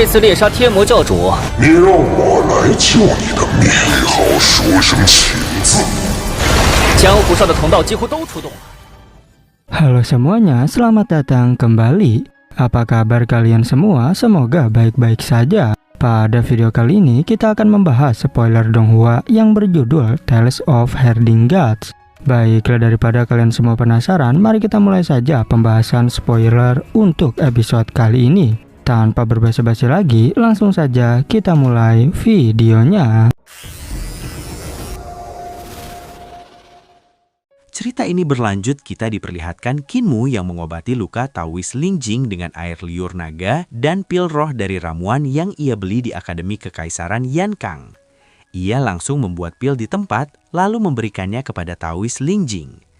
这次猎杀天魔教主，你让我来救你的命，最好说声请字。江湖上的同道几乎都出动了。Halo semuanya, selamat datang kembali. Apa kabar kalian semua? Semoga baik-baik saja. Pada video kali ini kita akan membahas spoiler Donghua yang berjudul Tales of Herding Gods. Baiklah, daripada kalian semua penasaran, mari kita mulai saja pembahasan spoiler untuk episode kali ini. Tanpa berbasa-basi lagi, langsung saja kita mulai videonya. Cerita ini berlanjut, kita diperlihatkan Kinmu yang mengobati luka Taoist Lingjing dengan air liur naga dan pil roh dari ramuan yang ia beli di Akademi Kekaisaran Yankang. Ia langsung membuat pil di tempat, lalu memberikannya kepada Taoist Lingjing.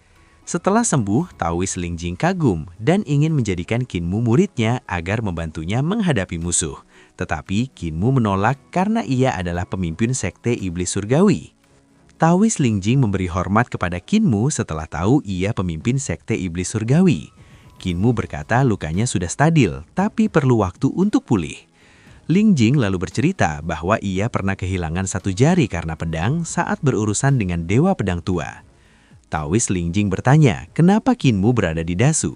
Setelah sembuh, Taoist Lingjing kagum dan ingin menjadikan Kinmu muridnya agar membantunya menghadapi musuh. Tetapi Kinmu menolak karena ia adalah pemimpin sekte iblis surgawi. Taoist Lingjing memberi hormat kepada Kinmu setelah tahu ia pemimpin sekte iblis surgawi. Kinmu berkata lukanya sudah stabil, tapi perlu waktu untuk pulih. Lingjing lalu bercerita bahwa ia pernah kehilangan satu jari karena pedang saat berurusan dengan Dewa Pedang Tua. Taoist Lingjing bertanya, kenapa Kinmu berada di Dasu?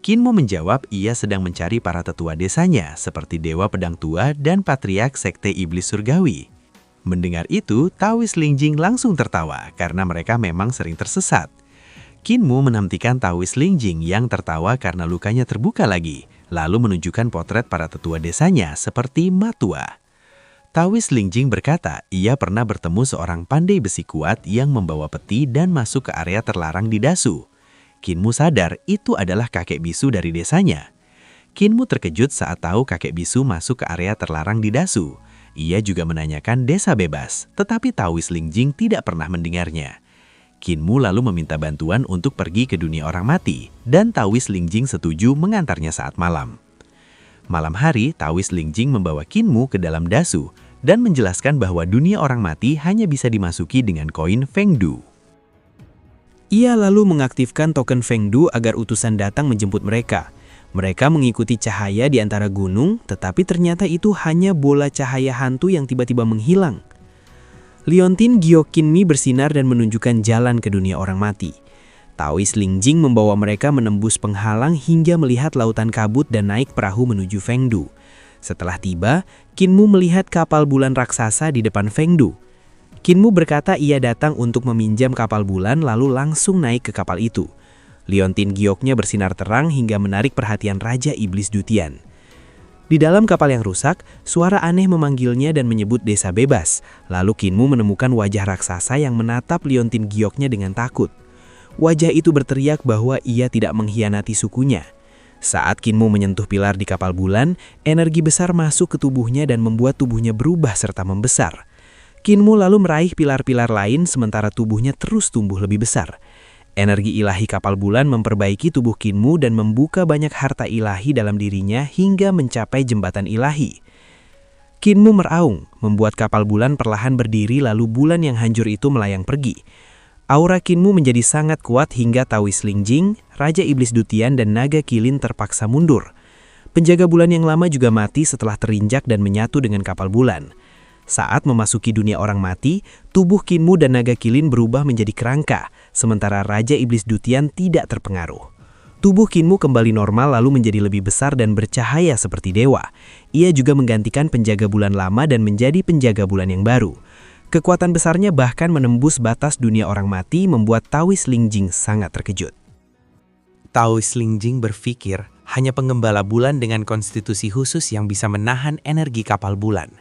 Kinmu menjawab ia sedang mencari para tetua desanya seperti Dewa Pedang Tua dan Patriark Sekte Iblis Surgawi. Mendengar itu, Taoist Lingjing langsung tertawa karena mereka memang sering tersesat. Kinmu menantikan Taoist Lingjing yang tertawa karena lukanya terbuka lagi, lalu menunjukkan potret para tetua desanya seperti Matua. Taoist Lingjing berkata ia pernah bertemu seorang pandai besi kuat yang membawa peti dan masuk ke area terlarang di Dasu. Kinmu sadar itu adalah kakek bisu dari desanya. Kinmu terkejut saat tahu kakek bisu masuk ke area terlarang di Dasu. Ia juga menanyakan desa bebas, tetapi Taoist Lingjing tidak pernah mendengarnya. Kinmu lalu meminta bantuan untuk pergi ke dunia orang mati, dan Taoist Lingjing setuju mengantarnya saat malam. Malam hari, Taoist Lingjing membawa Kinmu ke dalam Dasu, dan menjelaskan bahwa dunia orang mati hanya bisa dimasuki dengan koin Fengdu. Ia lalu mengaktifkan token Fengdu agar utusan datang menjemput mereka. Mereka mengikuti cahaya di antara gunung, tetapi ternyata itu hanya bola cahaya hantu yang tiba-tiba menghilang. Liontin Gyokinmi bersinar dan menunjukkan jalan ke dunia orang mati. Taoist Lingjing membawa mereka menembus penghalang hingga melihat lautan kabut dan naik perahu menuju Fengdu. Setelah tiba, Kinmu melihat kapal bulan raksasa di depan Fengdu. Kinmu berkata ia datang untuk meminjam kapal bulan lalu langsung naik ke kapal itu. Liontin gioknya bersinar terang hingga menarik perhatian Raja Iblis Dutian. Di dalam kapal yang rusak, suara aneh memanggilnya dan menyebut desa bebas. Lalu Kinmu menemukan wajah raksasa yang menatap Liontin gioknya dengan takut. Wajah itu berteriak bahwa ia tidak mengkhianati sukunya. Saat Kinmu menyentuh pilar di kapal bulan, energi besar masuk ke tubuhnya dan membuat tubuhnya berubah serta membesar. Kinmu lalu meraih pilar-pilar lain sementara tubuhnya terus tumbuh lebih besar. Energi ilahi kapal bulan memperbaiki tubuh Kinmu dan membuka banyak harta ilahi dalam dirinya hingga mencapai jembatan ilahi. Kinmu meraung, membuat kapal bulan perlahan berdiri lalu bulan yang hancur itu melayang pergi. Aura Kinmu menjadi sangat kuat hingga Taoist Lingjing, Raja Iblis Dutian dan Naga Kilin terpaksa mundur. Penjaga bulan yang lama juga mati setelah terinjak dan menyatu dengan kapal bulan. Saat memasuki dunia orang mati, tubuh Kinmu dan Naga Kilin berubah menjadi kerangka, sementara Raja Iblis Dutian tidak terpengaruh. Tubuh Kinmu kembali normal lalu menjadi lebih besar dan bercahaya seperti dewa. Ia juga menggantikan penjaga bulan lama dan menjadi penjaga bulan yang baru. Kekuatan besarnya bahkan menembus batas dunia orang mati membuat Taoist Lingjing sangat terkejut. Taoist Lingjing berpikir hanya penggembala bulan dengan konstitusi khusus yang bisa menahan energi kapal bulan.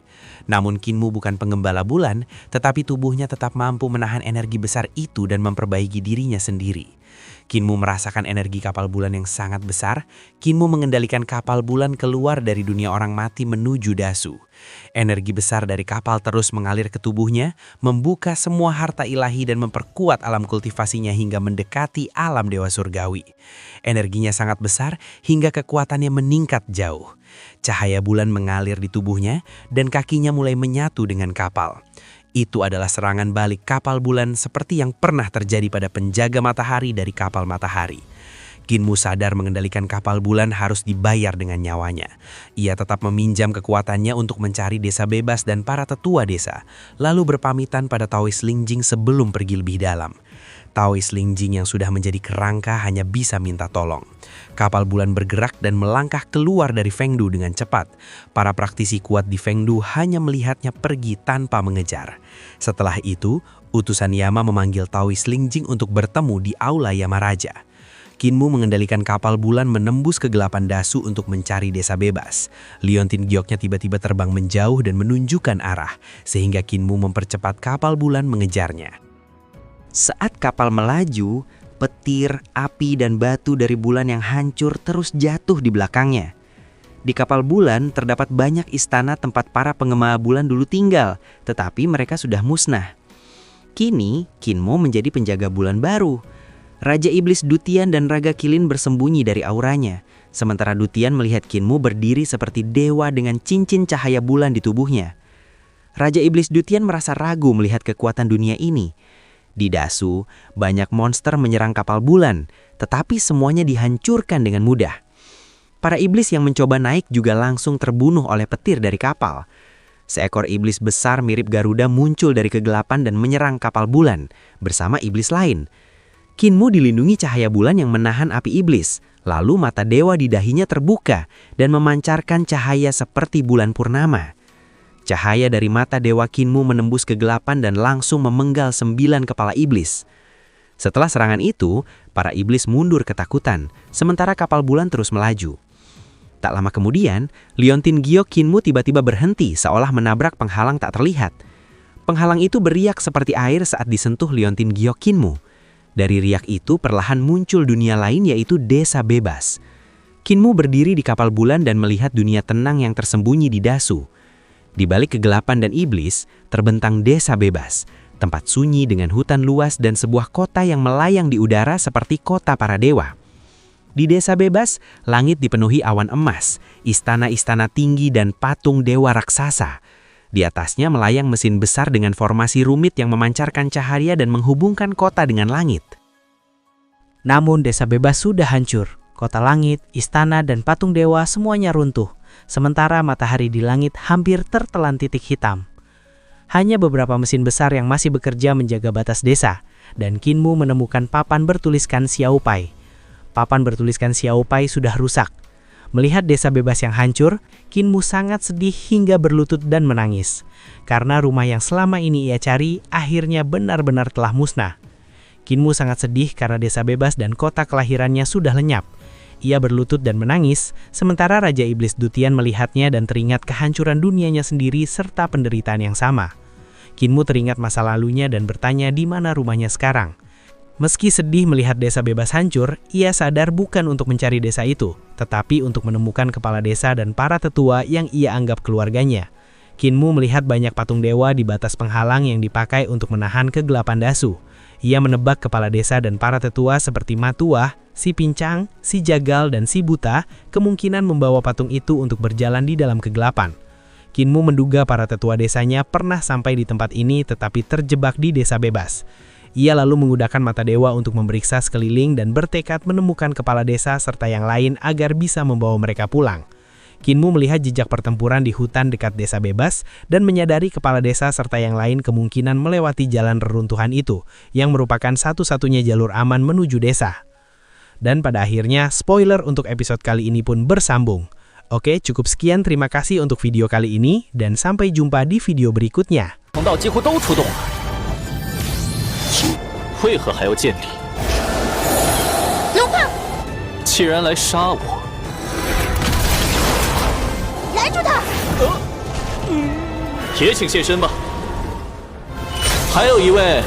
Namun Kinmu bukan penggembala bulan, tetapi tubuhnya tetap mampu menahan energi besar itu dan memperbaiki dirinya sendiri. Kinmu merasakan energi kapal bulan yang sangat besar. Kinmu mengendalikan kapal bulan keluar dari dunia orang mati menuju Dasu. Energi besar dari kapal terus mengalir ke tubuhnya, membuka semua harta ilahi dan memperkuat alam kultivasinya hingga mendekati alam dewa surgawi. Energinya sangat besar hingga kekuatannya meningkat jauh. Cahaya bulan mengalir di tubuhnya dan kakinya mulai menyatu dengan kapal. Itu adalah serangan balik kapal bulan seperti yang pernah terjadi pada penjaga matahari dari kapal matahari. Kinmu sadar mengendalikan kapal bulan harus dibayar dengan nyawanya. Ia tetap meminjam kekuatannya untuk mencari desa bebas dan para tetua desa, lalu berpamitan pada Taoist Lingjing sebelum pergi lebih dalam. Taoist Lingjing yang sudah menjadi kerangka hanya bisa minta tolong. Kapal bulan bergerak dan melangkah keluar dari Fengdu dengan cepat. Para praktisi kuat di Fengdu hanya melihatnya pergi tanpa mengejar. Setelah itu, utusan Yama memanggil Taoist Lingjing untuk bertemu di Aula Yamaraja. Kinmu mengendalikan kapal bulan menembus kegelapan Dasu untuk mencari desa bebas. Liontin Gioknya tiba-tiba terbang menjauh dan menunjukkan arah, sehingga Kinmu mempercepat kapal bulan mengejarnya. Saat kapal melaju, petir, api, dan batu dari bulan yang hancur terus jatuh di belakangnya. Di kapal bulan terdapat banyak istana tempat para penggemar bulan dulu tinggal, tetapi mereka sudah musnah. Kini, Kinmu menjadi penjaga bulan baru. Raja Iblis Dutian dan Raga Kilin bersembunyi dari auranya, sementara Dutian melihat Kinmu berdiri seperti dewa dengan cincin cahaya bulan di tubuhnya. Raja Iblis Dutian merasa ragu melihat kekuatan dunia ini. Di Dasu, banyak monster menyerang kapal bulan, tetapi semuanya dihancurkan dengan mudah. Para iblis yang mencoba naik juga langsung terbunuh oleh petir dari kapal. Seekor iblis besar mirip Garuda muncul dari kegelapan dan menyerang kapal bulan bersama iblis lain. Kinmu dilindungi cahaya bulan yang menahan api iblis, lalu mata dewa di dahinya terbuka dan memancarkan cahaya seperti bulan purnama. Cahaya dari mata dewa Kinmu menembus kegelapan dan langsung memenggal 9 kepala iblis. Setelah serangan itu, para iblis mundur ketakutan, sementara kapal bulan terus melaju. Tak lama kemudian, Liontin Giok Kinmu tiba-tiba berhenti seolah menabrak penghalang tak terlihat. Penghalang itu beriak seperti air saat disentuh Liontin Giok Kinmu. Dari riak itu perlahan muncul dunia lain yaitu desa bebas. Kinmu berdiri di kapal bulan dan melihat dunia tenang yang tersembunyi di Dasu. Di balik kegelapan dan iblis, terbentang desa bebas, tempat sunyi dengan hutan luas dan sebuah kota yang melayang di udara seperti kota para dewa. Di desa bebas, langit dipenuhi awan emas, istana-istana tinggi dan patung dewa raksasa. Di atasnya melayang mesin besar dengan formasi rumit yang memancarkan cahaya dan menghubungkan kota dengan langit. Namun desa bebas sudah hancur. Kota langit, istana, dan patung dewa semuanya runtuh. Sementara matahari di langit hampir tertelan titik hitam. Hanya beberapa mesin besar yang masih bekerja menjaga batas desa. Dan Kinmu menemukan papan bertuliskan Xiaopai. Papan bertuliskan Xiaopai sudah rusak. Melihat desa bebas yang hancur, Kinmu sangat sedih hingga berlutut dan menangis. Karena rumah yang selama ini ia cari akhirnya benar-benar telah musnah. Kinmu sangat sedih karena desa bebas dan kota kelahirannya sudah lenyap. Ia berlutut dan menangis, sementara Raja Iblis Dutian melihatnya dan teringat kehancuran dunianya sendiri serta penderitaan yang sama. Kinmu teringat masa lalunya dan bertanya di mana rumahnya sekarang. Meski sedih melihat desa bebas hancur, ia sadar bukan untuk mencari desa itu, tetapi untuk menemukan kepala desa dan para tetua yang ia anggap keluarganya. Kinmu melihat banyak patung dewa di batas penghalang yang dipakai untuk menahan kegelapan Dasu. Ia menebak kepala desa dan para tetua seperti Matuah, si Pincang, si Jagal, dan si Buta kemungkinan membawa patung itu untuk berjalan di dalam kegelapan. Kinmu menduga para tetua desanya pernah sampai di tempat ini tetapi terjebak di desa bebas. Ia lalu menggunakan mata dewa untuk memeriksa sekeliling dan bertekad menemukan kepala desa serta yang lain agar bisa membawa mereka pulang. Kinmu melihat jejak pertempuran di hutan dekat desa bebas dan menyadari kepala desa serta yang lain kemungkinan melewati jalan reruntuhan itu, yang merupakan satu-satunya jalur aman menuju desa. Dan pada akhirnya, spoiler untuk episode kali ini pun bersambung. Oke, cukup sekian, terima kasih untuk video kali ini, dan sampai jumpa di video berikutnya. 通道几乎都出动了，为何还要见底？龙胖，既然来杀我，拦住他！也请现身吧。还有一位